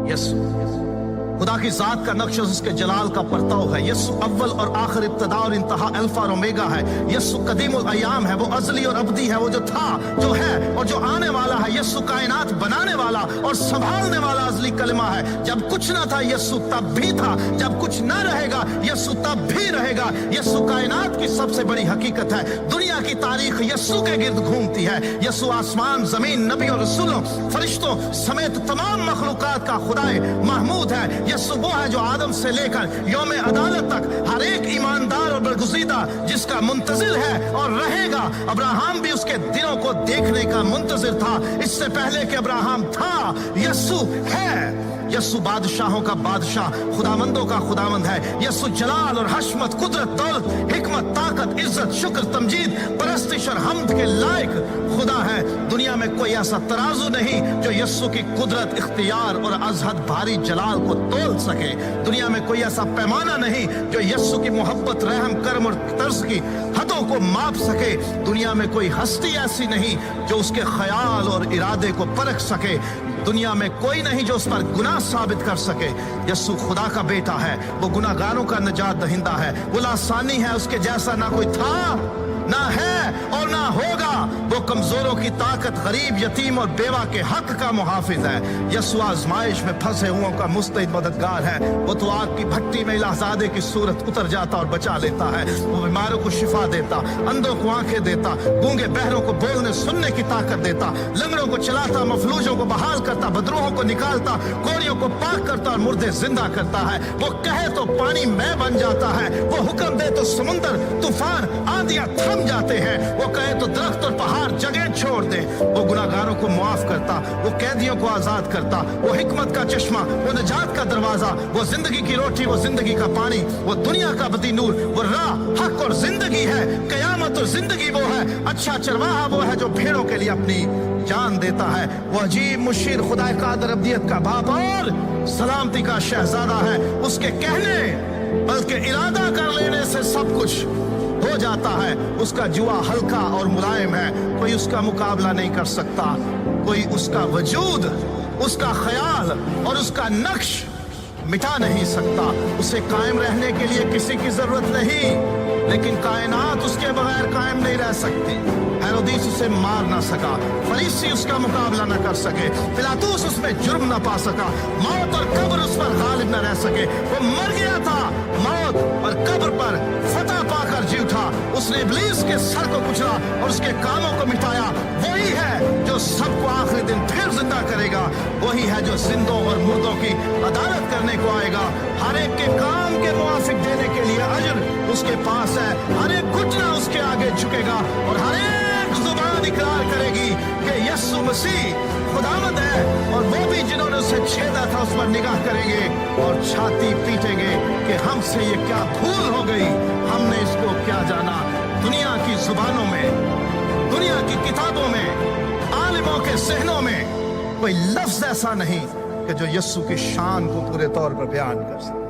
यसु खुदा की जात का नक्श उसके जलाल का परताव है। यसु अव्वल और आखिर, इब्तदा और इंतहा, अल्फा और ओमेगा है। यसु कदीमुल अयाम है, वो अजली और अब्दी है, वो जो था, जो है और जो आने वाला है। यसु कायनात बनाने वाला और संभालने वाला अजली कलमा है। जब कुछ ना था यसु तब भी था, जब कुछ ना रहेगा यसु तब भी रहेगा। यसु कायनात की सबसे बड़ी हकीकत है। दुनिया की तारीख यसु के गिर्द घूमती है। यसु आसमान, जमीन, नबी और रसूलों, फरिश्तों समेत तमाम मखलूकात का खुदाए महमूद है। यसु वो है जो आदम से लेकर यौम अदालत तक हर एक ईमानदार और बरगुज़ीदा जिसका मुंतजिर है और रहेगा। अब्राहम भी उसके दिनों को देखने का मुंतजिर था, इससे पहले कि अब्राहम था। यसु है। यसु बादशाहों का बादशाह, खुदामंदों का खुदामंद है। यसु जलाल और हशमत, कुदरत, दौलत, हिकमत, ताकत, इज्जत, शुक्र, तमजीद, परस्तिश और हम्द के लायक खुदा है। दुनिया में कोई ऐसा तराजू नहीं जो यसु की कुदरत, इख्तियार और अजहद भारी जलाल को तोल सके। दुनिया में कोई ऐसा पैमाना नहीं जो यसु की मोहब्बत, रहम, करम और तर्ज की हदों को माप सके। दुनिया में कोई हस्ती ऐसी नहीं जो उसके ख्याल और इरादे को परख सके। दुनिया में कोई नहीं जो उस पर गुनाह साबित कर सके। यसु खुदा का बेटा है, वो गुनाहगारों का निजात दहिंदा है। वो लासानी है, उसके जैसा ना कोई था, ना है और ना होगा। वो कमजोरों की ताकत, गरीब, यतीम और बेवा के हक का मुहाफिज है। यसु आजमाइश में फंसे हुओं का मुस्तैद मददगार है। वो तो आग की भट्टी में इलाहज़ादे की सूरत उतर जाता और बचा लेता है। वो बीमारों को शिफा देता, अंधों को आंखें देता, गूंगे बहरों को बोलने सुनने की ताकत देता, लंगड़ों को चलाता, मफलूजों को बहाल करता, बदरूहों को निकालता, कोरियों को पाक करता और मुर्दे जिंदा करता है। वो कहे तो पानी में बन जाता है, वो हुक्म दे तो समुंदर, तूफान, आंधियां थम जाते हैं। वो कहे तो दरख्त और पहाड़ जगह छोड़ दे। वो गुनाहगारों को माफ करता, वो कैदियों को आजाद करता, वो हिकमत का चश्मा, वो निजात का दरवाजा, वो जिंदगी की रोटी, वो जिंदगी का पानी, वो दुनिया का बदी नूर, वो राह, हक और जिंदगी है। कयामत और जिंदगी वो है। अच्छा चरवाहा वो है जो भेड़ों के लिए अपनी जान देता है। वो अजीब मुशीर, खुदा कादर, अब्दियत का बाप और सलामती का शहजादा है। उसके कहने बल्कि इरादा कर लेने से सब कुछ हो जाता है। उसका जुआ हल्का और मुलायम है, कोई उसका मुकाबला नहीं कर सकता। कोई उसका वजूद, उसका ख्याल और उसका नक्श मिटा नहीं सकता। उसे कायम रहने के लिए किसी की जरूरत नहीं, लेकिन कायनात उसके बगैर कायम नहीं रह सकती। हेरोदीस उसे मार ना सका, फरीसी उसका मुकाबला न कर सके, पिलातूस उसमें जुर्म न पा सका, मौत और कब्र उस पर गालिब न रह सके। वो मर गया था, मौत और कब्र पर फतह पाकर जी उठा। उसने इब्लीस के सर को कुचला और उसके कामों को मिटाया। वही है जो सबको आखिरी दिन फिर जिंदा करेगा। वही है जो जिंदों और मुर्दों की अदालत करने को आएगा। हर एक के काम के मुआफिक देने के लिए अजर उसके पास है। हर एक घुटना उसके आगे झुकेगा और हर एक जुबान इकरार करेगी कि यीशु मसीह खुदावंद है। और वो भी जिन्होंने उसे छेदा था उस पर निगाह करेंगे और छाती पीटेंगे कि हमसे ये क्या भूल हो गई, हमने इसको क्या जाना। दुनिया की जुबानों में, दुनिया की किताबों में, आलिमों के सहनों में कोई लफ्ज ऐसा नहीं कि जो यीशु की शान को पूरे तौर पर बयान कर सके।